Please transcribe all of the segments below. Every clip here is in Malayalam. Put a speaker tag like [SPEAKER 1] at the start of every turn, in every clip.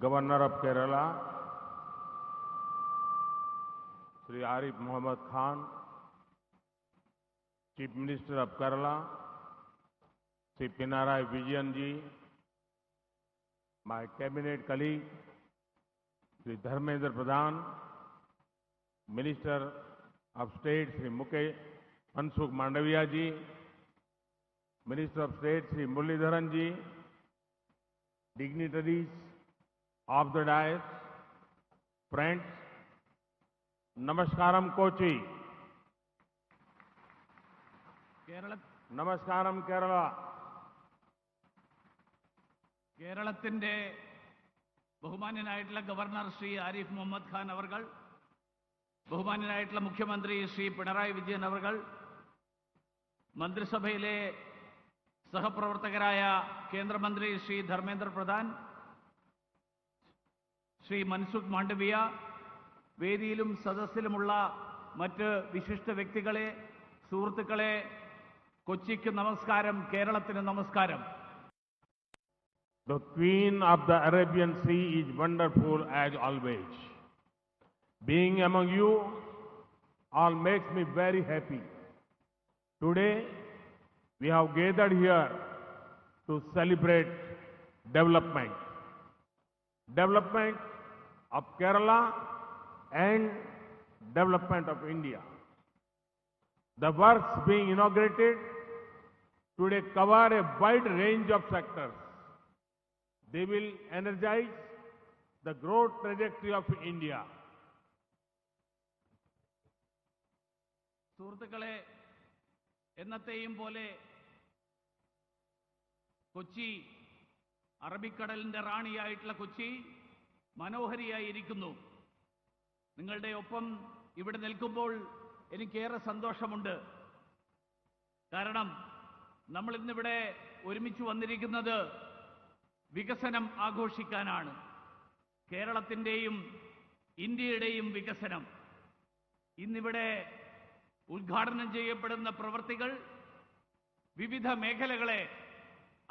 [SPEAKER 1] Governor of Kerala, Sri Arif Muhammad Khan, Chief Minister of Kerala, Sri Pinarayi Vijayan ji, my cabinet colleague, Sri Dharmendra Pradhan, Minister of State, Sri Mansukh Mandaviya ji, Minister of State, Sri Muralidharan ji, dignitaries of the dais, friends, Namaskaram Kochi, Namaskaram Kerala.
[SPEAKER 2] കേരളത്തിന്റെ ബഹുമാന്യനായിട്ടുള്ള ഗവർണർ ശ്രീ ആരിഫ് മുഹമ്മദ് ഖാൻ അവർകൾ, ബഹുമാന്യനായിട്ടുള്ള മുഖ്യമന്ത്രി ശ്രീ പിണറായി വിജയൻ അവർകൾ, മന്ത്രിസഭയിലെ സഹപ്രവർത്തകരായ കേന്ദ്രമന്ത്രി ശ്രീ ധർമ്മേന്ദ്ര പ്രധാൻ, ശ്രീ മൻസുഖ് മാണ്ഡവ്യ, വേദിയിലും സദസ്സിലുമുള്ള മറ്റ് വിശിഷ്ട വ്യക്തികളെ, സുഹൃത്തുക്കളെ, കൊച്ചിക്ക് നമസ്കാരം, കേരളത്തിന് നമസ്കാരം.
[SPEAKER 1] The Queen of the Arabian Sea is wonderful as always. Being among you all makes me very happy. Today, we have gathered here to celebrate development. Development of Kerala and development of India. The works being inaugurated today cover a wide range of sectors. They will energize the growth trajectory of India.
[SPEAKER 2] സുഹൃത്തുക്കളെ, എന്നത്തെയും പോലെ കൊച്ചി, അറബിക്കടലിന്റെ റാണിയായിട്ടുള്ള കൊച്ചി മനോഹരിയായിരിക്കുന്നു. നിങ്ങളുടെ ഒപ്പം ഇവിടെ നിൽക്കുമ്പോൾ എനിക്കേറെ സന്തോഷമുണ്ട്. കാരണം നമ്മൾ ഇന്നിവിടെ ഒരുമിച്ച് വന്നിരിക്കുന്നത് വികസനം ആഘോഷിക്കാനാണ്. കേരളത്തിന്റെയും ഇന്ത്യയുടെയും വികസനം. ഇന്നിവിടെ ഉദ്ഘാടനം ചെയ്യപ്പെടുന്ന പ്രവൃത്തികൾ വിവിധ മേഖലകളെ,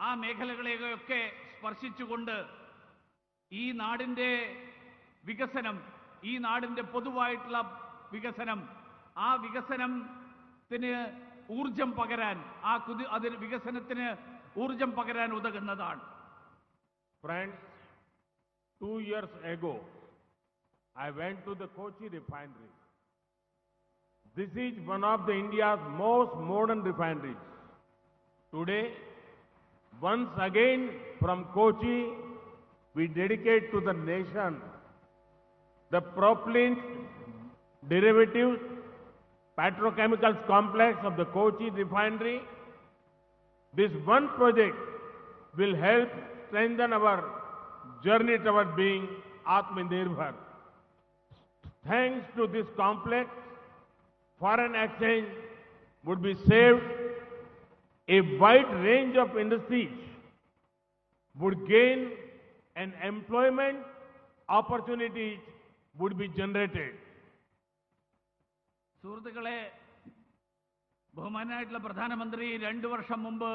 [SPEAKER 2] ആ മേഖലകളെയൊക്കെ സ്പർശിച്ചുകൊണ്ട് ഈ നാടിന്റെ വികസനം, ഈ നാടിന്റെ പൊതുവായിട്ടുള്ള വികസനം, ആ വികസനത്തിന് ഊർജം പകരാൻ, അതിന് വികസനത്തിന് ഊർജം പകരാൻ ഉതകുന്നതാണ്.
[SPEAKER 1] Friends, 2 years ago, I went to the Kochi refinery. This is one of the India's most modern refineries. Today, once again from Kochi, we dedicate to the nation the propylene derivatives petrochemicals complex of the Kochi refinery. This one project will help strengthen our journey toward being Atmanirbhar. Thanks to this complex, foreign exchange would be saved, a wide range of industries would gain, and employment opportunities would be generated.
[SPEAKER 2] സുഹൃത്തുക്കളെ, ബഹുമാനായിട്ടുള്ള പ്രധാനമന്ത്രി 2 വർഷം മുമ്പ്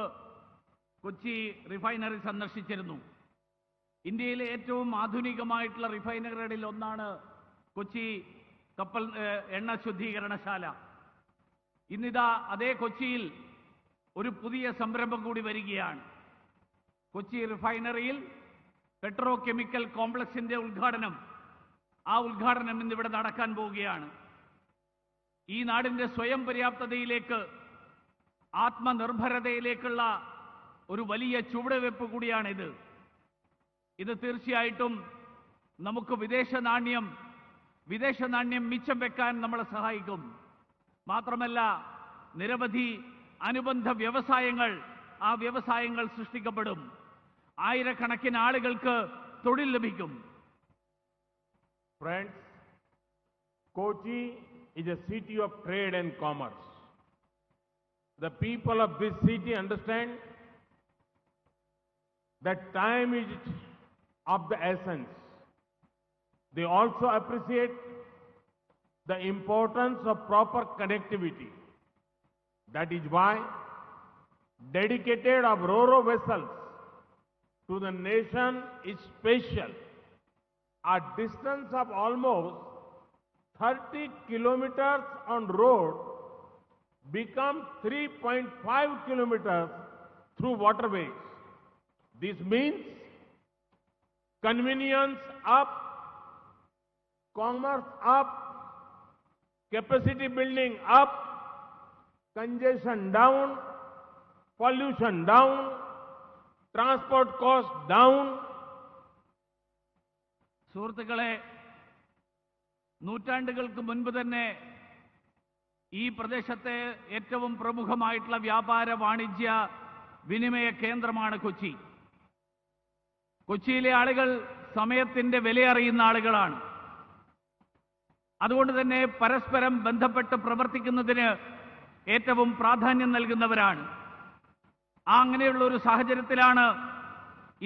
[SPEAKER 2] കൊച്ചി റിഫൈനറി സന്ദർശിച്ചിരുന്നു. ഇന്ത്യയിലെ ഏറ്റവും ആധുനികമായിട്ടുള്ള റിഫൈനറികളിൽ ഒന്നാണ് കൊച്ചി എണ്ണ ശുദ്ധീകരണശാല. ഇന്നിതാ അതേ കൊച്ചിയിൽ ഒരു പുതിയ സംരംഭം കൂടി വരികയാണ്. കൊച്ചി റിഫൈനറിയിൽ പെട്രോ കെമിക്കൽ കോംപ്ലക്സിന്റെ ഉദ്ഘാടനം, ആ ഉദ്ഘാടനം ഇന്നിവിടെ നടക്കാൻ പോവുകയാണ്. ഈ നാടിന്റെ സ്വയം പര്യാപ്തതയിലേക്ക്, ആത്മനിർഭരതയിലേക്കുള്ള ഒരു വലിയ ചുവടുവെപ്പ് കൂടിയാണിത്. ഇത് തീർച്ചയായിട്ടും നമുക്ക് വിദേശ നാണ്യം മിച്ചം വെക്കാൻ നമ്മളെ സഹായിക്കും. മാത്രമല്ല, നിരവധി അനുബന്ധ വ്യവസായങ്ങൾ, ആ വ്യവസായങ്ങൾ സൃഷ്ടിക്കപ്പെടും. ആയിരക്കണക്കിന് ആളുകൾക്ക് തൊഴിൽ ലഭിക്കും.
[SPEAKER 1] Friends, Kochi is a city of trade and commerce. The people of this city understand that time is of the essence. They also appreciate the importance of proper connectivity. That is why dedicated of ro-ro vessels to the nation is special a distance of almost 30 kilometers on road become 3.5 kilometers through waterways. This means convenience up, commerce up, capacity building up, congestion down, pollution down, transport cost down.
[SPEAKER 2] സുഹൃത്തുക്കളെ, നൂറ്റാണ്ടുകൾക്ക് മുൻപ് തന്നെ ഈ പ്രദേശത്തെ ഏറ്റവും പ്രമുഖമായിട്ടുള്ള വ്യാപാര വാണിജ്യ വിനിമയ കേന്ദ്രമാണ് കൊച്ചി. കൊച്ചിയിലെ ആളുകൾ സമയത്തിന്റെ വിലയറിയുന്ന ആളുകളാണ്. അതുകൊണ്ട് തന്നെ പരസ്പരം ബന്ധപ്പെട്ട് പ്രവർത്തിക്കുന്നതിന് ഏറ്റവും പ്രാധാന്യം നൽകുന്നവരാണ്. അങ്ങനെയുള്ള ഒരു സാഹചര്യത്തിലാണ്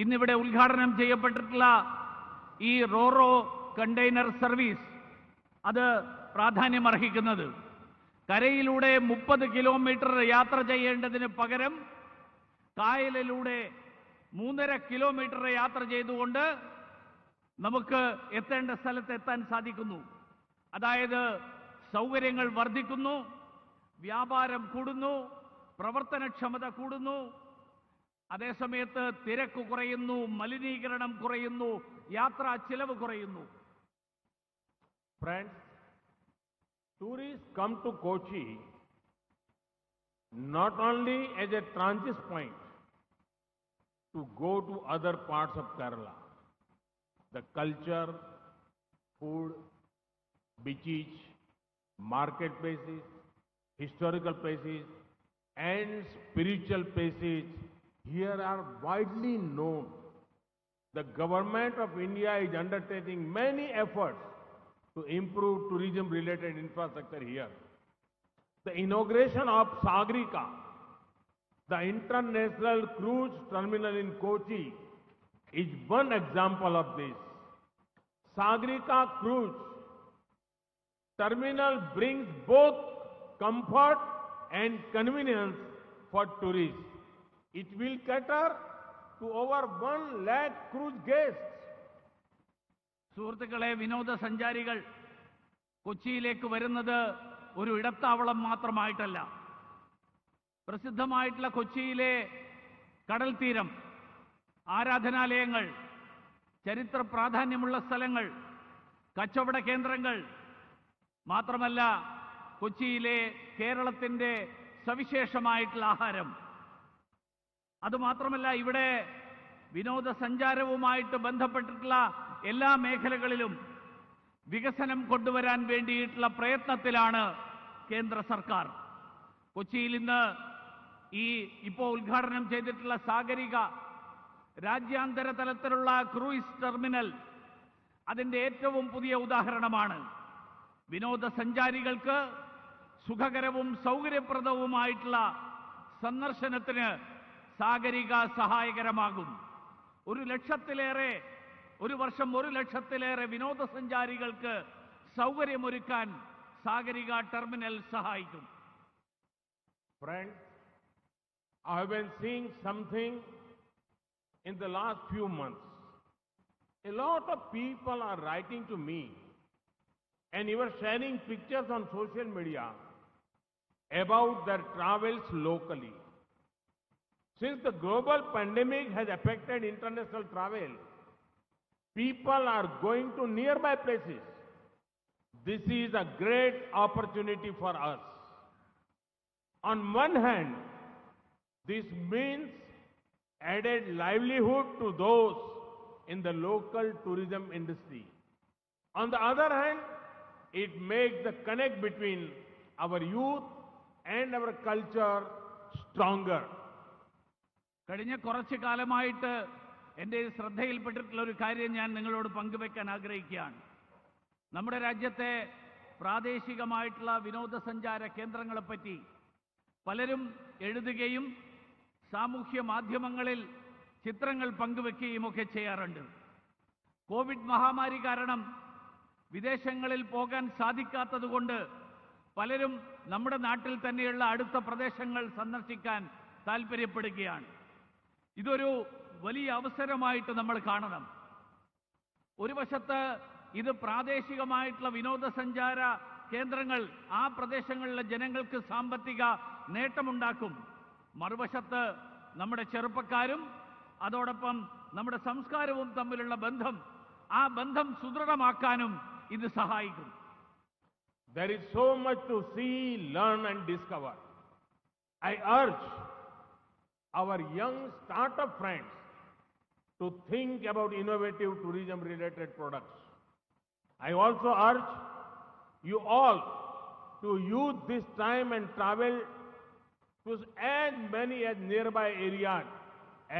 [SPEAKER 2] ഇന്നിവിടെ ഉദ്ഘാടനം ചെയ്യപ്പെട്ടിട്ടുള്ള ഈ റോറോ കണ്ടെയ്നർ സർവീസ് അത് പ്രാധാന്യമർഹിക്കുന്നത്. കരയിലൂടെ 30 കിലോമീറ്റർ യാത്ര ചെയ്യേണ്ടതിന് പകരം കായലിലൂടെ 3.5 കിലോമീറ്റർ യാത്ര ചെയ്തുകൊണ്ട് നമുക്ക് എത്തേണ്ട സ്ഥലത്ത് എത്താൻ സാധിക്കുന്നു. അതായത് സൗകര്യങ്ങൾ വർദ്ധിക്കുന്നു, വ്യാപാരം കൂടുന്നു, പ്രവർത്തനക്ഷമത കൂടുന്നു, അതേസമയത്ത് തിരക്ക് കുറയുന്നു, മലിനീകരണം കുറയുന്നു, യാത്രാ ചിലവ് കുറയുന്നു.
[SPEAKER 1] Friends, tourists come to Kochi not only as a transit point to go to other parts of Kerala. The culture, food, beaches, marketplaces, historical places, and spiritual places here are widely known. The government of India is undertaking many efforts to improve tourism-related infrastructure here. The inauguration of Sagarika, the international cruise terminal in Kochi, is one example of this. Sagarika cruise terminal brings both comfort and convenience for tourists. It will cater to over 1 lakh cruise guests.
[SPEAKER 2] സുഹൃത്തുക്കളെ, വിനോദസഞ്ചാരികൾ കൊച്ചിയിലേക്ക് വരുന്നത് ഒരു ഇടത്താവളം മാത്രമായിട്ടല്ല. പ്രസിദ്ധമായിട്ടുള്ള കൊച്ചിയിലെ കടൽ തീരം, ആരാധനാലയങ്ങൾ, ചരിത്ര പ്രാധാന്യമുള്ള സ്ഥലങ്ങൾ, കച്ചവട കേന്ദ്രങ്ങൾ, മാത്രമല്ല കൊച്ചിയിലെ കേരളത്തിന്റെ സവിശേഷമായിട്ടുള്ള ആഹാരം, അതുമാത്രമല്ല ഇവിടെ വിനോദസഞ്ചാരവുമായിട്ട് ബന്ധപ്പെട്ടിട്ടുള്ള എല്ലാ മേഖലകളിലും വികസനം കൊണ്ടുവരാൻ വേണ്ടിയിട്ടുള്ള പ്രയത്നത്തിലാണ് കേന്ദ്ര സർക്കാർ. കൊച്ചിയിൽ ഇന്ന് ഇപ്പോൾ ഉദ്ഘാടനം ചെയ്തിട്ടുള്ള സാഗരിക രാജ്യാന്തര തലത്തിലുള്ള ക്രൂയിസ് ടെർമിനൽ അതിന്റെ ഏറ്റവും പുതിയ ഉദാഹരണമാണ്. വിനോദസഞ്ചാരികൾക്ക് സുഖകരവും സൗകര്യപ്രദവുമായിട്ടുള്ള സന്ദർശനത്തിന് സാഗരിക സഹായകരമാകും. ഒരു വർഷം 1 ലക്ഷത്തിലേറെ വിനോദസഞ്ചാരികൾക്ക് സൗകര്യമൊരുക്കാൻ സാഗരിക ടെർമിനൽ സഹായിക്കും.
[SPEAKER 1] Friends, I have been seeing something in the last few months. A lot of people are writing to me and even sharing pictures on social media about their travels locally. Since the global pandemic has affected international travel, people are going to nearby places. This is a great opportunity for us. On one hand, this means added livelihood to those in the local tourism industry. On the other hand, it makes the connect between our youth and our culture stronger.
[SPEAKER 2] കഴിഞ്ഞ കുറച്ചു കാലമായിട്ട് എൻ്റെ ശ്രദ്ധയിൽപ്പെട്ടിട്ടുള്ള ഒരു കാര്യം ഞാൻ നിങ്ങളോട് പങ്കുവെക്കാൻ ആഗ്രഹിക്കുകയാണ്. നമ്മുടെ രാജ്യത്തെ പ്രാദേശികമായിട്ടുള്ള വിനോദസഞ്ചാര കേന്ദ്രങ്ങളെപ്പറ്റി പലരും എഴുതുകയും സാമൂഹ്യ മാധ്യമങ്ങളിൽ ചിത്രങ്ങൾ പങ്കുവെക്കുകയും ഒക്കെ ചെയ്യാറുണ്ട്. കോവിഡ് മഹാമാരി കാരണം വിദേശങ്ങളിൽ പോകാൻ സാധിക്കാത്തതുകൊണ്ട് പലരും നമ്മുടെ നാട്ടിൽ തന്നെയുള്ള അടുത്ത പ്രദേശങ്ങൾ സന്ദർശിക്കാൻ താൽപ്പര്യപ്പെടുകയാണ്. ഇതൊരു വലിയ അവസരമായിട്ട് നമ്മൾ കാണണം. ഒരു വശത്ത് ഇത് പ്രാദേശികമായിട്ടുള്ള വിനോദസഞ്ചാര കേന്ദ്രങ്ങൾ ആ പ്രദേശങ്ങളിലെ ജനങ്ങൾക്ക് സാമ്പത്തിക നേട്ടമുണ്ടാക്കും. മറുവശത്ത് നമ്മുടെ ചെറുപ്പക്കാരും അതോടൊപ്പം നമ്മുടെ സംസ്കാരവും തമ്മിലുള്ള ബന്ധം, ആ ബന്ധം സുദൃഢമാക്കാനും ഇത് സഹായിക്കും.
[SPEAKER 1] There is so much to see, learn and discover. I urge our young startup friends to think about innovative tourism related products. I also urge you all to use this time and travel to as many as nearby areas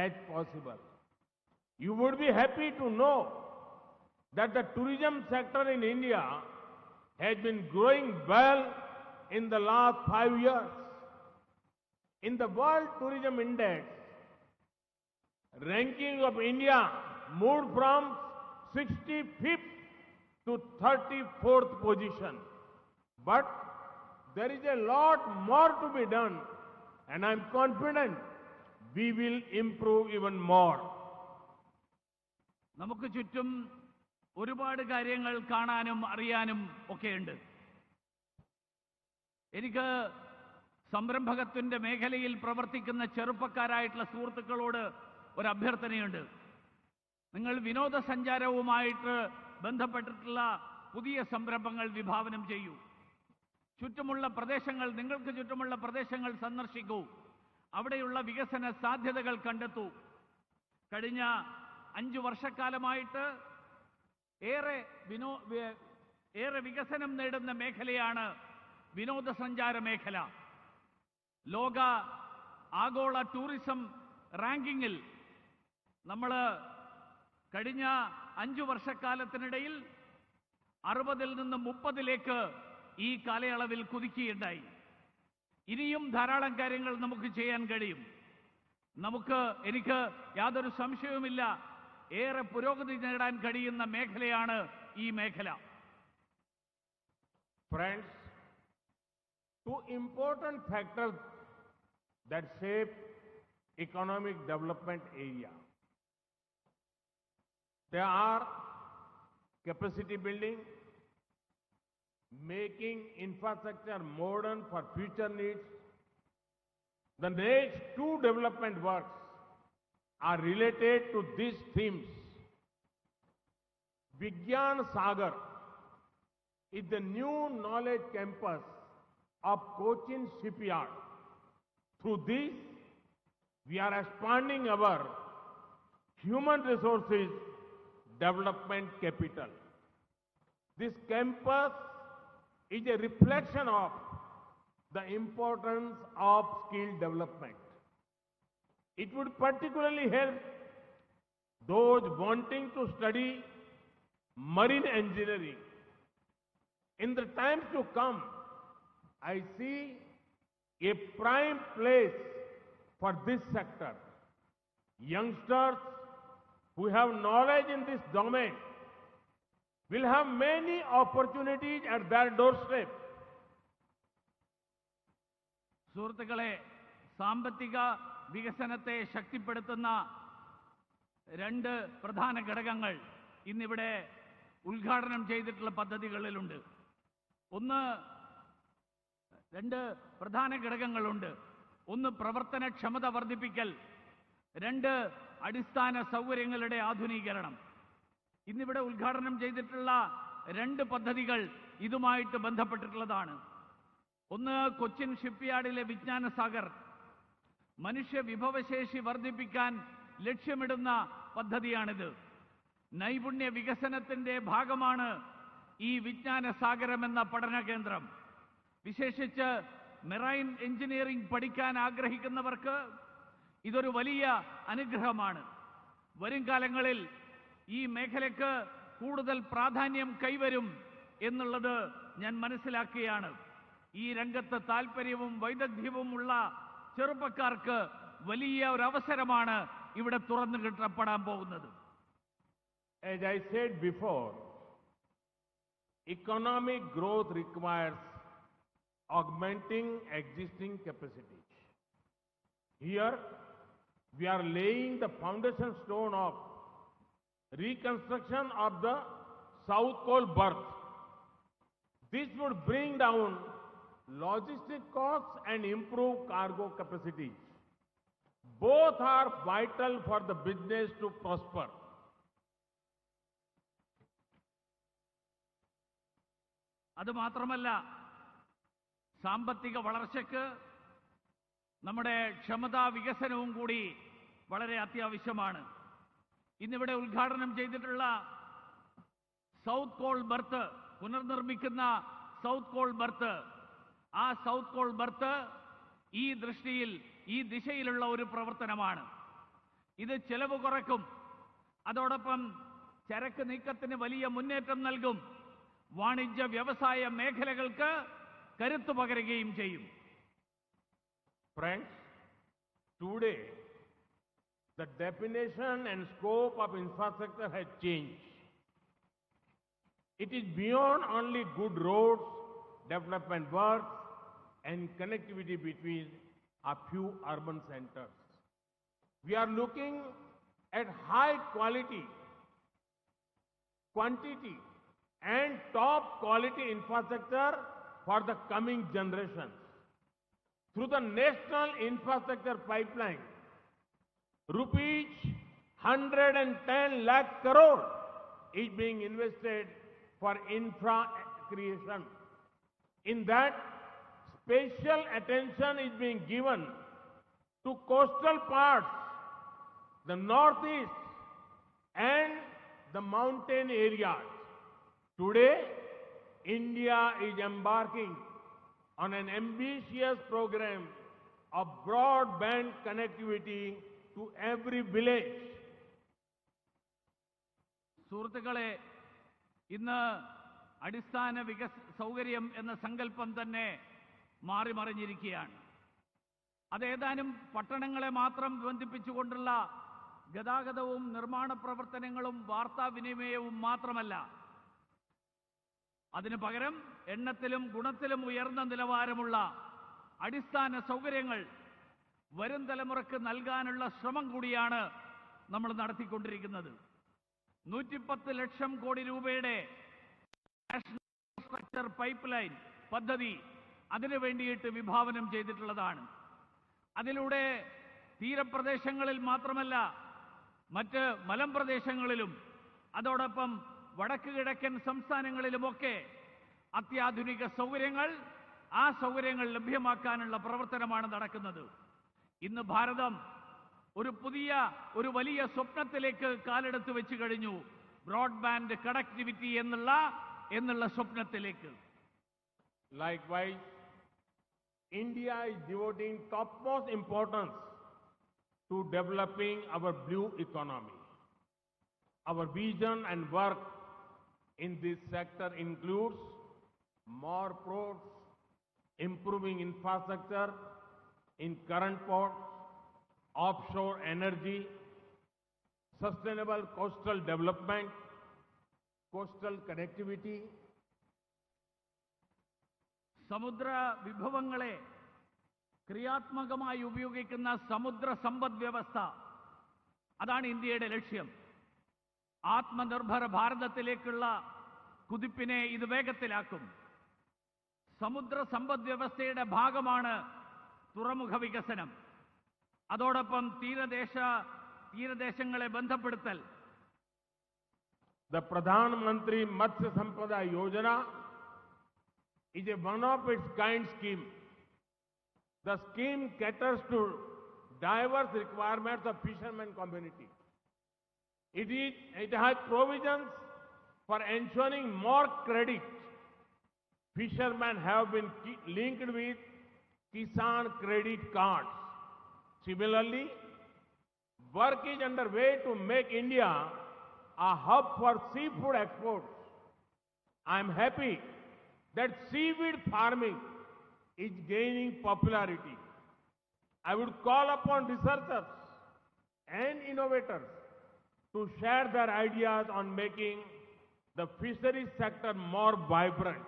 [SPEAKER 1] as possible. You would be happy to know that the tourism sector in India has been growing well in the last 5 years. In the World Tourism Index, ranking of India moved from 65th to 34th position. But there is a lot more to be done, and I am confident we will improve even more.
[SPEAKER 2] നമുക്ക് ചുറ്റും ഒരുപാട് കാര്യങ്ങൾ കാണാനും അറിയാനും ഒക്കെയുണ്ട്. എനിക്ക് സംരംഭകത്വത്തിന്റെ മേഖലയിൽ പ്രവർത്തിക്കുന്ന ചെറുപ്പക്കാരായിട്ടുള്ള സുഹൃത്തുക്കളോട് ഒരു അഭ്യർത്ഥനയുണ്ട്. നിങ്ങൾ വിനോദസഞ്ചാരവുമായിട്ട് ബന്ധപ്പെട്ടിട്ടുള്ള പുതിയ സംരംഭങ്ങൾ വിഭാവനം ചെയ്യൂ. ചുറ്റുമുള്ള പ്രദേശങ്ങൾ, നിങ്ങൾക്ക് ചുറ്റുമുള്ള പ്രദേശങ്ങൾ സന്ദർശിക്കൂ. അവിടെയുള്ള വികസന സാധ്യതകൾ കണ്ടെത്തൂ. കഴിഞ്ഞ 5 വർഷക്കാലമായിട്ട് ഏറെ വികസനം നേടുന്ന മേഖലയാണ് വിനോദസഞ്ചാര മേഖല. ലോക ആഗോള ടൂറിസം റാങ്കിങ്ങിൽ നമ്മൾ കഴിഞ്ഞ 5 വർഷക്കാലത്തിനിടയിൽ 60-ൽ നിന്ന് 30-ലേക്ക് ഈ കാലയളവിൽ കുതിക്കുകയുണ്ടായി. ഇനിയും ധാരാളം കാര്യങ്ങൾ നമുക്ക് ചെയ്യാൻ കഴിയും. എനിക്ക് യാതൊരു സംശയവുമില്ല, ഏറെ പുരോഗതി നേടാൻ കഴിയുന്ന മേഖലയാണ് ഈ മേഖല.
[SPEAKER 1] Friends, two important factors that shape economic development area. They are capacity building, making infrastructure modern for future needs. The next two development works are related to these themes. Vigyan Sagar is the new knowledge campus of Cochin Shipyard. Through this, we are expanding our human resources development capital. This campus is a reflection of the importance of skill development. It would particularly help those wanting to study marine engineering. In the times to come, I see a prime place for this sector. Youngsters who have knowledge in this domain will have many opportunities at their doorstep.
[SPEAKER 2] സുഹൃത്തുക്കളെ, സാമ്പത്തിക വികസനത്തെ ശക്തിപ്പെടുത്തുന്ന 2 പ്രധാന ഘടകങ്ങൾ ഇന്നിവിടെ ഉദ്ഘാടനം ചെയ്തിട്ടുള്ള പദ്ധതികളിലുണ്ട്. 2 പ്രധാന ഘടകങ്ങളുണ്ട്. 1 പ്രവർത്തനക്ഷമത വർദ്ധിപ്പിക്കൽ, 2 അടിസ്ഥാന സൗകര്യങ്ങളുടെ ആധുനീകരണം. ഇന്നിവിടെ ഉദ്ഘാടനം ചെയ്തിട്ടുള്ള 2 പദ്ധതികൾ ഇതുമായിട്ട് ബന്ധപ്പെട്ടിട്ടുള്ളതാണ്. 1 കൊച്ചിൻ ഷിപ്പ്യാർഡിലെ വിജ്ഞാന സാഗർ, മനുഷ്യ വിഭവശേഷി വർദ്ധിപ്പിക്കാൻ ലക്ഷ്യമിടുന്ന പദ്ധതിയാണിത്. നൈപുണ്യ വികസനത്തിന്റെ ഭാഗമാണ് ഈ വിജ്ഞാന സാഗരം എന്ന പഠന കേന്ദ്രം. വിശേഷിച്ച് മെറൈൻ എഞ്ചിനീയറിംഗ് പഠിക്കാൻ ആഗ്രഹിക്കുന്നവർക്ക് ഇതൊരു വലിയ അനുഗ്രഹമാണ്. വരും കാലങ്ങളിൽ ഈ മേഖലയ്ക്ക് കൂടുതൽ പ്രാധാന്യം കൈവരും എന്നുള്ളത് ഞാൻ മനസ്സിലാക്കുകയാണ്. ഈ രംഗത്ത് താൽപര്യവും വൈദഗ്ധ്യവുമുള്ള ചെറുപ്പക്കാർക്ക് വലിയ ഒരു അവസരമാണ് ഇവിടെ തുറന്നു കിട്ടപ്പെടാൻ പോകുന്നത്.
[SPEAKER 1] As I said before, economic growth requires augmenting existing capacities. Here, we are laying the foundation stone of reconstruction of the South Cole berth. This would bring down logistic costs and improve cargo capacity. Both are vital for the business to prosper.
[SPEAKER 2] അതുമാത്രമല്ല, സാമ്പത്തിക വളർച്ചയ്ക്ക് നമ്മുടെ ക്ഷമതാ വികസനവും കൂടി വളരെ അത്യാവശ്യമാണ്. ഇന്നിവിടെ ഉദ്ഘാടനം ചെയ്തിട്ടുള്ള സൗത്ത് കോൾ ബർത്ത്, പുനർനിർമ്മിക്കുന്ന സൗത്ത് കോൾ ബർത്ത്, ആ സൗത്ത് കോൾ ബർത്ത് ഈ ദൃഷ്ടിയിൽ, ഈ ദിശയിലുള്ള ഒരു പ്രവർത്തനമാണ്. ഇത് ചെലവ് കുറയ്ക്കും, അതോടൊപ്പം ചരക്ക് നീക്കത്തിന് വലിയ മുന്നേറ്റം നൽകും, വാണിജ്യ വ്യവസായ മേഖലകൾക്ക് കരുത്തു പകരുകയും ചെയ്യും.
[SPEAKER 1] Friends, today the definition and scope of infrastructure has changed. It is beyond only good roads, development work, and connectivity between a few urban centers. We are looking at high quality, quantity, and top quality infrastructure for the coming generations. Through the National Infrastructure Pipeline, rupees 110 lakh crore is being invested for infra creation. In that, special attention is being given to coastal parts, the northeast, and the mountain areas. Today, India is embarking on an ambitious program of broadband connectivity to every village.
[SPEAKER 2] സുഹൃത്തുക്കളെ, ഇന്ന് അടിസ്ഥാന സൗകര്യം എന്ന സങ്കല്പം തന്നെ മാറിമറിഞ്ഞിരിക്കുകയാണ്. അത് ഏതാനും പട്ടണങ്ങളെ മാത്രം ബന്ധിപ്പിച്ചുകൊണ്ടുള്ള ഗതാഗതവും നിർമ്മാണ പ്രവർത്തനങ്ങളും വാർത്താവിനിമയവും മാത്രമല്ല, അതിനു പകരം എണ്ണത്തിലും ഗുണത്തിലും ഉയർന്ന നിലവാരമുള്ള അടിസ്ഥാന സൗകര്യങ്ങൾ വരും തലമുറക്ക് നൽകാനുള്ള ശ്രമം കൂടിയാണ് നമ്മൾ നടത്തിക്കൊണ്ടിരിക്കുന്നത്. 110 ലക്ഷം കോടി രൂപയുടെ നാഷണൽ ഇൻഫ്രാസ്ട്രക്ചർ പൈപ്പ് ലൈൻ പദ്ധതി അതിനു വേണ്ടിയിട്ട് വിഭാവനം ചെയ്തിട്ടുള്ളതാണ്. അതിലൂടെ തീരപ്രദേശങ്ങളിൽ മാത്രമല്ല, മറ്റ് മലമ്പ്രദേശങ്ങളിലും അതോടൊപ്പം വടക്ക് കിഴക്കൻ സംസ്ഥാനങ്ങളിലുമൊക്കെ അത്യാധുനിക സൗകര്യങ്ങൾ, ആ സൗകര്യങ്ങൾ ലഭ്യമാക്കാനുള്ള പ്രവർത്തനമാണ് നടക്കുന്നത്. ഇന്ന് ഭാരതം ഒരു വലിയ സ്വപ്നത്തിലേക്ക് കാലെടുത്ത് വെച്ച് കഴിഞ്ഞു. ബ്രോഡ്ബാൻഡ് കണക്ടിവിറ്റി എന്നുള്ള സ്വപ്നത്തിലേക്ക്.
[SPEAKER 1] Likewise, India is devoting topmost importance to developing our blue economy. Our vision and work in this sector includes more ports, improving infrastructure in current ports, offshore energy, sustainable coastal development, coastal connectivity.
[SPEAKER 2] സമുദ്ര വിഭവങ്ങളെ ക്രിയാത്മകമായി ഉപയോഗിക്കുന്ന സമുദ്ര സമ്പദ് വ്യവസ്ഥ, അതാണ് ഇന്ത്യയുടെ ലക്ഷ്യം. ആത്മനിർഭര ഭാരതത്തിലേക്കുള്ള കുതിപ്പിനെ ഇത് വേഗത്തിലാക്കും. സമുദ്ര സമ്പദ് വ്യവസ്ഥയുടെ ഭാഗമാണ് തുറമുഖ വികസനം. അതോടൊപ്പം തീരദേശങ്ങളെ ബന്ധപ്പെടുത്തൽ.
[SPEAKER 1] The Pradhan Mantri Matsya Sampada Yojana is a one-of-its-kind scheme. The scheme caters to diverse requirements of fishermen community. It has provisions for ensuring more credit. Fishermen have been linked with Kisan credit cards. Similarly, work is underway to make India a hub for seafood exports. I am happy that seaweed farming is gaining popularity. I would call upon researchers and innovators to share their ideas on making the fisheries sector more vibrant.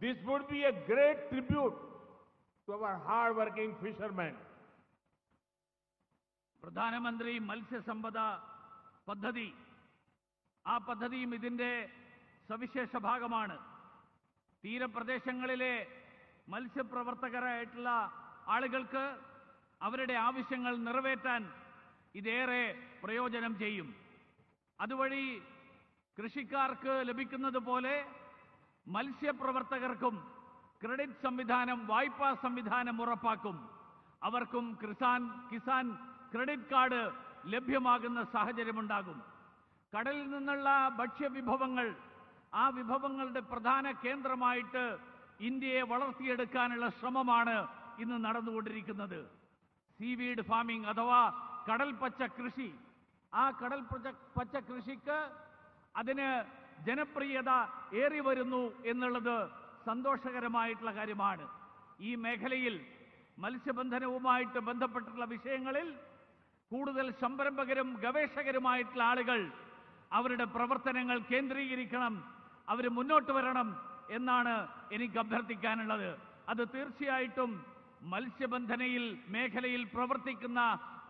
[SPEAKER 1] This would be a great tribute to our hard-working fishermen.
[SPEAKER 2] പ്രധാനമന്ത്രി മത്സ്യസമ്പദ പദ്ധതി ആ പദ്ധതിയും ഇതിന്റെ സവിശേഷ ഭാഗമാണ്. തീരപ്രദേശങ്ങളിലെ മത്സ്യപ്രവർത്തകരായിട്ടുള്ള ആളുകൾക്ക് അവരുടെ ആവശ്യങ്ങൾ നിറവേറ്റാൻ ഇതേറെ പ്രയോജനം ചെയ്യും. അതുവഴി കൃഷിക്കാർക്ക് ലഭിക്കുന്നത് പോലെ മത്സ്യപ്രവർത്തകർക്കും ക്രെഡിറ്റ് സംവിധാനം, വായ്പാ സംവിധാനം ഉറപ്പാക്കും. അവർക്കും കിസാൻ ക്രെഡിറ്റ് കാർഡ് ലഭ്യമാകുന്ന സാഹചര്യമുണ്ടാകും. കടലിൽ നിന്നുള്ള ഭക്ഷ്യവിഭവങ്ങൾ, ആ വിഭവങ്ങളുടെ പ്രധാന കേന്ദ്രമായിട്ട് ഇന്ത്യയെ വളർത്തിയെടുക്കാനുള്ള ശ്രമമാണ് ഇന്ന് നടന്നുകൊണ്ടിരിക്കുന്നത്. സീവീഡ് ഫാമിംഗ് അഥവാ കടൽപ്പച്ച കൃഷി. ആ കടൽപ്പച്ച കൃഷിക്ക് അതിന് ജനപ്രിയത ഏറി വരുന്നു എന്നുള്ളത് സന്തോഷകരമായിട്ടുള്ള കാര്യമാണ്. ഈ മേഖലയിൽ മത്സ്യബന്ധനവുമായിട്ട് ബന്ധപ്പെട്ടുള്ള വിഷയങ്ങളിൽ കൂടുതൽ സംരംഭകരും ഗവേഷകരുമായിട്ടുള്ള ആളുകൾ അവരുടെ പ്രവർത്തനങ്ങൾ കേന്ദ്രീകരിക്കണം, അവർ മുന്നോട്ട് വരണം എന്നാണ് എനിക്ക് അഭ്യർത്ഥിക്കാനുള്ളത്. അത് തീർച്ചയായിട്ടും മത്സ്യബന്ധന മേഖലയിൽ പ്രവർത്തിക്കുന്ന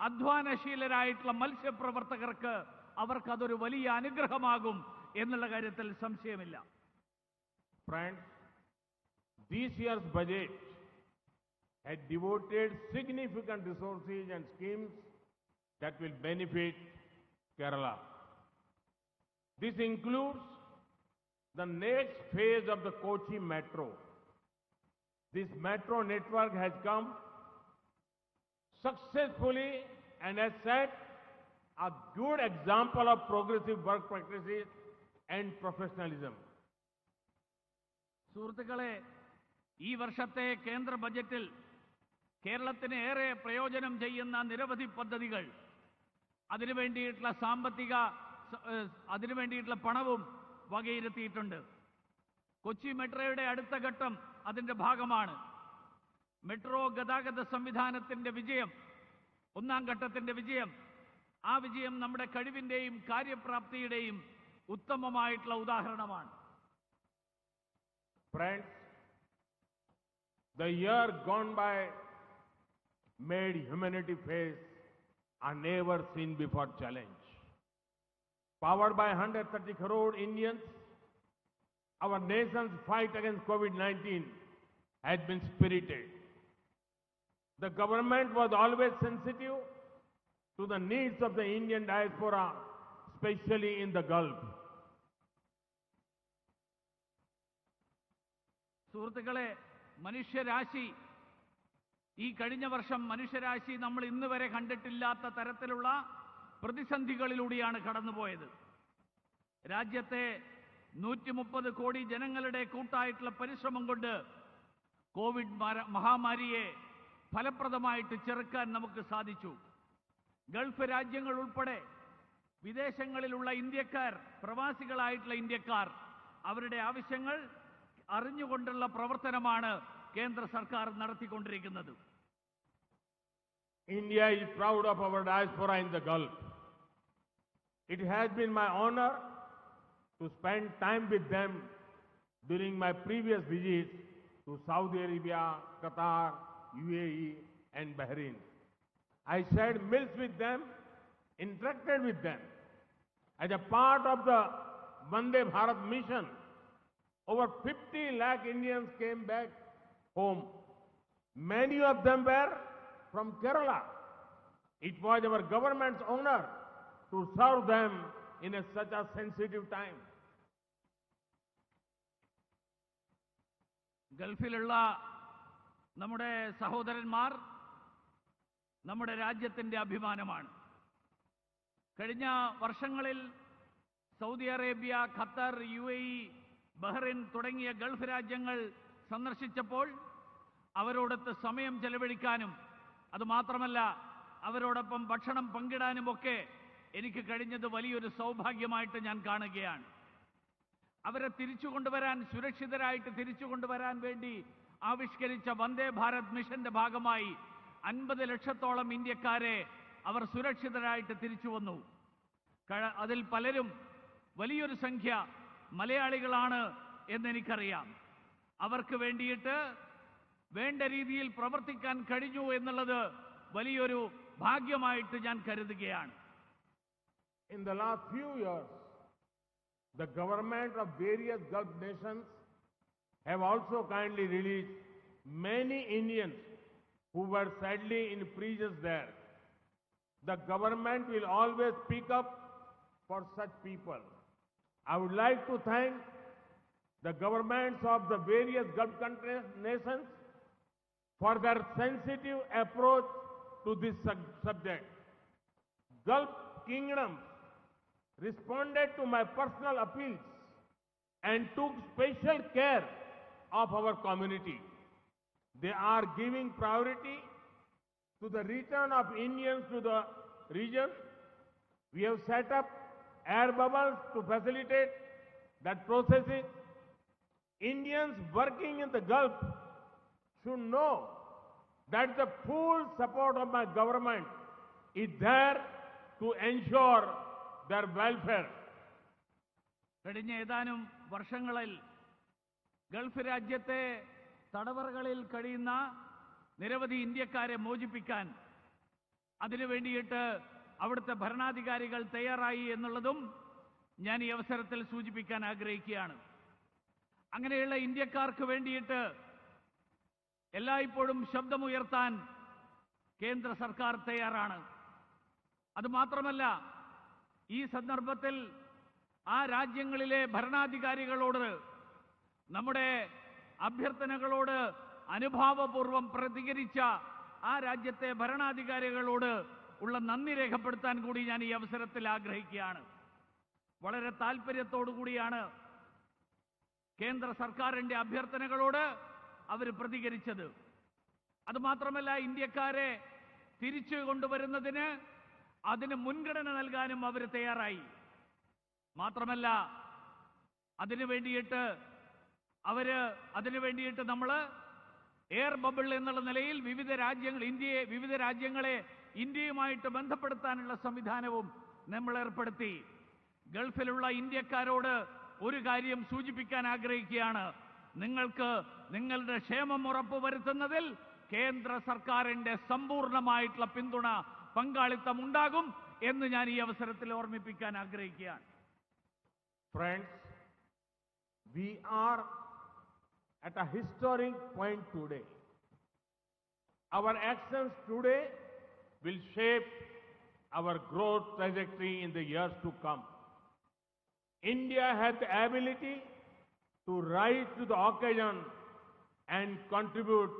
[SPEAKER 2] അധ്വാനശീലരായിട്ടുള്ള മത്സ്യപ്രവർത്തകർക്ക് അവർക്കതൊരു വലിയ അനുഗ്രഹമാകും എന്നുള്ള കാര്യത്തിൽ സംശയമില്ല.
[SPEAKER 1] Friends, this year's budget had devoted significant resources and schemes that will benefit Kerala. This includes the next phase of the Kochi Metro. This metro network has come successfully and has set a good example of progressive work practices and professionalism.
[SPEAKER 2] സുഹൃത്തുക്കളെ, ഈ വർഷത്തെ കേന്ദ്ര ബജറ്റിൽ കേരളത്തിന് ഏറെ പ്രയോജനം ചെയ്യുന്ന നിരവധി പദ്ധതികൾ, അതിനുവേണ്ടിയിട്ടുള്ള പണവും വകയിരുത്തിയിട്ടുണ്ട്. കൊച്ചി മെട്രോയുടെ അടുത്ത ഘട്ടം അതിന്റെ ഭാഗമാണ്. മെട്രോ ഗതാഗത സംവിധാനത്തിന്റെ വിജയം, ഒന്നാം ഘട്ടത്തിന്റെ വിജയം, ആ വിജയം നമ്മുടെ കഴിവിന്റെയും കാര്യപ്രാപ്തിയുടെയും ഉത്തമമായിട്ടുള്ള ഉദാഹരണമാണ്.
[SPEAKER 1] Friends, the year gone by made humanity face a never seen before challenge. Powered by 130 crore Indians, our nation's fight against COVID-19 has been spirited. The government was always sensitive to the needs of the Indian diaspora, especially in the Gulf.
[SPEAKER 2] സുഹൃത്തുക്കളെ, മനുഷ്യരാശി ഈ കഴിഞ്ഞ വർഷം മനുഷ്യരാശി നമ്മൾ ഇന്ന് വരെ കണ്ടിട്ടില്ലാത്ത തരത്തിലുള്ള പ്രതിസന്ധികളിലൂടെയാണ് കടന്നുപോയത്. രാജ്യത്തെ 130 കോടി ജനങ്ങളുടെ കൂട്ടായിട്ടുള്ള പരിശ്രമം കൊണ്ട് കോവിഡ് മഹാമാരിയെ ഫലപ്രദമായിട്ട് ചെറുക്കാൻ നമുക്ക് സാധിച്ചു. ഗൾഫ് രാജ്യങ്ങൾ ഉൾപ്പെടെ വിദേശങ്ങളിലുള്ള ഇന്ത്യക്കാർ, പ്രവാസികളായിട്ടുള്ള ഇന്ത്യക്കാർ, അവരുടെ ആവശ്യങ്ങൾ അറിഞ്ഞുകൊണ്ടുള്ള പ്രവർത്തനമാണ് കേന്ദ്ര സർക്കാർ നടത്തിക്കൊണ്ടിരിക്കുന്നത്.
[SPEAKER 1] India is proud of our diaspora in the Gulf. It has been my honor to spend time with them during my previous visits to Saudi Arabia, Qatar, UAE and Bahrain. I shared meals with them, interacted with them. As a part of the Vande Bharat mission, over 50 lakh Indians came back home. Many of them were from Kerala. It was our government's honor to serve them in such a sensitive time.
[SPEAKER 2] ഗൾഫിലുള്ള നമ്മുടെ സഹോദരന്മാർ നമ്മുടെ രാജ്യത്തിന്റെ അഭിമാനമാണ്. കഴിഞ്ഞ വർഷങ്ങളിൽ Saudi Arabia, Qatar, UAE, Bahrain തുടങ്ങിയ ഗൾഫ് രാജ്യങ്ങൾ സന്ദർശിച്ചപ്പോൾ അവരോടൊത്ത് സമയം ചെലവഴിക്കാനും അതുമാത്രമല്ല അവരോടൊപ്പം ഭക്ഷണം പങ്കിടാനുമൊക്കെ എനിക്ക് കഴിഞ്ഞത് വലിയൊരു സൗഭാഗ്യമായിട്ട് ഞാൻ കാണുകയാണ്. അവരെ തിരിച്ചുകൊണ്ടുവരാൻ, സുരക്ഷിതരായിട്ട് തിരിച്ചുകൊണ്ടുവരാൻ വേണ്ടി ആവിഷ്കരിച്ച വന്ദേ ഭാരത് മിഷന്റെ ഭാഗമായി 50 ലക്ഷത്തോളം ഇന്ത്യക്കാരെ അവർ സുരക്ഷിതരായിട്ട് തിരിച്ചു വന്നു. അതിൽ പലരും, വലിയൊരു സംഖ്യ മലയാളികളാണ് എന്നെനിക്കറിയാം. അവർക്ക് വേണ്ടിയിട്ട് വേണ്ട രീതിയിൽ പ്രവർത്തിക്കാൻ കഴിഞ്ഞു എന്നുള്ളത് വലിയൊരു ഭാഗ്യമായിട്ട് ഞാൻ കരുതുകയാണ്.
[SPEAKER 1] In the last few years, The government of various Gulf nations have also kindly released many Indians who were sadly in prisons there. The government will always speak up for such people. I would like to thank the governments of the various Gulf countries, nations for their sensitive approach to this subject. Gulf kingdoms responded to my personal appeals and took special care of our community. They are giving priority to the return of Indians to the region. We have set up air bubbles to facilitate that process. Indians working in the Gulf should know that the full support of my government is there to ensure their welfare.
[SPEAKER 2] കഴിഞ്ഞ ഏതാനും വർഷങ്ങളിൽ ഗൾഫ് രാജ്യത്തെ തടവറകളിൽ കഴിയുന്ന നിരവധി ഇന്ത്യക്കാരെ മോചിപ്പിക്കാൻ അതിനുവേണ്ടിയിട്ട് അവിടുത്തെ ഭരണാധികാരികൾ തയ്യാറായി എന്നുള്ളതും ഞാൻ ഈ അവസരത്തിൽ സൂചിപ്പിക്കാൻ ആഗ്രഹിക്കുകയാണ്. അങ്ങനെയുള്ള ഇന്ത്യക്കാർക്ക് വേണ്ടിയിട്ട് എല്ലായ്പ്പോഴും ശബ്ദമുയർത്താൻ കേന്ദ്ര സർക്കാർ തയ്യാറാണ്. അതുമാത്രമല്ല, ഈ സന്ദർഭത്തിൽ ആ രാജ്യങ്ങളിലെ ഭരണാധികാരികളോട് നമ്മുടെ അഭ്യർത്ഥനകളോട് അനുഭാവപൂർവ്വം പ്രതികരിച്ച ആ രാജ്യത്തെ ഭരണാധികാരികളോട് ഉള്ള നന്ദി രേഖപ്പെടുത്താൻ കൂടി ഞാൻ ഈ അവസരത്തിൽ ആഗ്രഹിക്കുകയാണ്. വളരെ താല്പര്യത്തോടു കൂടിയാണ് കേന്ദ്ര സർക്കാരിന്റെ അഭ്യർത്ഥനകളോട് അവർ പ്രതികരിച്ചത്. അതുമാത്രമല്ല, ഇന്ത്യക്കാരെ തിരിച്ചു കൊണ്ടുവരുന്നതിന് അതിന് മുൻഗണന നൽകാനും അവർ തയ്യാറായി. മാത്രമല്ല, അതിനുവേണ്ടിയിട്ട് നമ്മൾ എയർ ബബിൾ എന്നുള്ള നിലയിൽ വിവിധ രാജ്യങ്ങളെ ഇന്ത്യയുമായിട്ട് ബന്ധപ്പെടുത്താനുള്ള സംവിധാനവും നമ്മൾ ഏർപ്പെടുത്തി. ഗൾഫിലുള്ള ഇന്ത്യക്കാരോട് ഒരു കാര്യം സൂചിപ്പിക്കാൻ ആഗ്രഹിക്കുകയാണ്. നിങ്ങൾക്ക് നിങ്ങളുടെ ക്ഷേമം ഉറപ്പുവരുത്തുന്നതിൽ കേന്ദ്ര സർക്കാരിന്റെ സമ്പൂർണ്ണമായിട്ടുള്ള പിന്തുണ പങ്കാളിത്തം ഉണ്ടാകും എന്ന് ഞാൻ ഈ അവസരത്തിൽ ഓർമ്മിപ്പിക്കാൻ ആഗ്രഹിക്കുകയാണ്.
[SPEAKER 1] Friends, we are at a historic point today. Our actions today will shape our growth trajectory in the years to come. India has the ability to rise to the occasion and contribute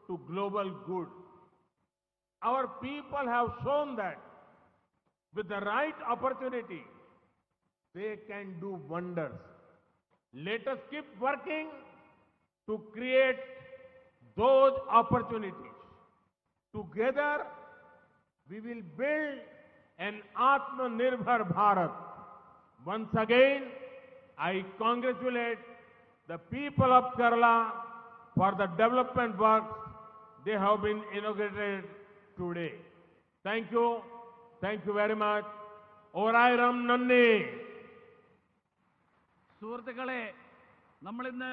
[SPEAKER 1] to global good. Our people have shown that with the right opportunity, they can do wonders. Let us keep working to create those opportunities. Together, we will build an Atmanirbhar Bharat. Once again, I congratulate the people of Kerala for the development works they have been inaugurated today. Thank you. Thank you very much. Orairam Nanni.
[SPEAKER 2] സുഹൃത്തുക്കളെ, നമ്മളിന്ന്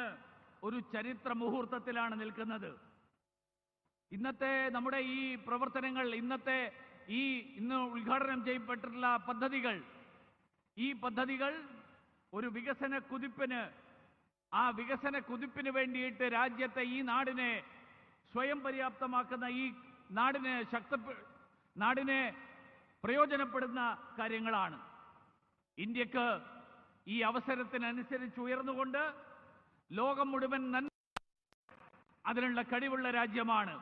[SPEAKER 2] ഒരു ചരിത്ര മുഹൂർത്തത്തിലാണ് നിൽക്കുന്നത്. ഇന്നത്തെ നമ്മുടെ ഈ പ്രവർത്തനങ്ങൾ, ഇന്ന് ഉദ്ഘാടനം ചെയ്യപ്പെട്ടിട്ടുള്ള ഈ പദ്ധതികൾ ഒരു വികസന കുതിപ്പിന് വേണ്ടിയിട്ട് രാജ്യത്തെ ഈ നാടിനെ സ്വയം പര്യാപ്തമാക്കുന്ന, ഈ നാടിനെ പ്രയോജനപ്പെടുന്ന കാര്യങ്ങളാണ്. ഇന്ത്യക്ക് ഈ അവസരത്തിനനുസരിച്ച് ഉയർന്നുകൊണ്ട് ലോകം മുഴുവൻ അതിനുള്ള കഴിവുള്ള രാജ്യമാണ്.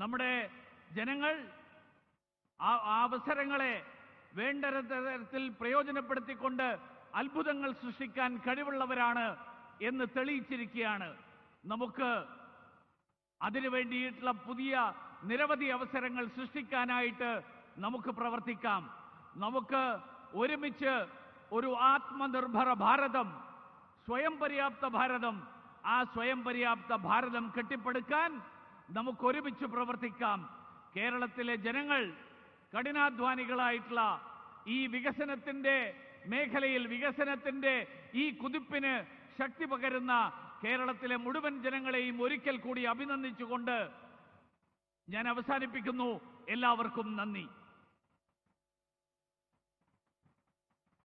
[SPEAKER 2] നമ്മുടെ ജനങ്ങൾ ആ അവസരങ്ങളെ വേണ്ട തരത്തിൽ പ്രയോജനപ്പെടുത്തിക്കൊണ്ട് അത്ഭുതങ്ങൾ സൃഷ്ടിക്കാൻ കഴിവുള്ളവരാണ് എന്ന് തെളിയിച്ചിരിക്കുകയാണ്. നമുക്ക് അതിനു വേണ്ടിയിട്ടുള്ള പുതിയ നിരവധി അവസരങ്ങൾ സൃഷ്ടിക്കാനായിട്ട് നമുക്ക് പ്രവർത്തിക്കാം. നമുക്ക് ഒരുമിച്ച് ഒരു ആത്മനിർഭര ഭാരതം, സ്വയം പര്യാപ്ത ഭാരതം, ആ സ്വയം പര്യാപ്ത ഭാരതം കെട്ടിപ്പടുക്കാൻ നമുക്ക് ഒരുമിച്ച് പ്രവർത്തിക്കാം. കേരളത്തിലെ ജനങ്ങൾ കഠിനാധ്വാനികളായിട്ടുള്ള ഈ വികസനത്തിന്റെ മേഖലയിൽ, വികസനത്തിന്റെ ഈ കുതിപ്പിന് ശക്തി പകരുന്ന കേരളത്തിലെ മുഴുവൻ ജനങ്ങളെയും ഒരിക്കൽ കൂടി അഭിനന്ദിച്ചുകൊണ്ട് ഞാൻ അവസാനിപ്പിക്കുന്നു. എല്ലാവർക്കും നന്ദി.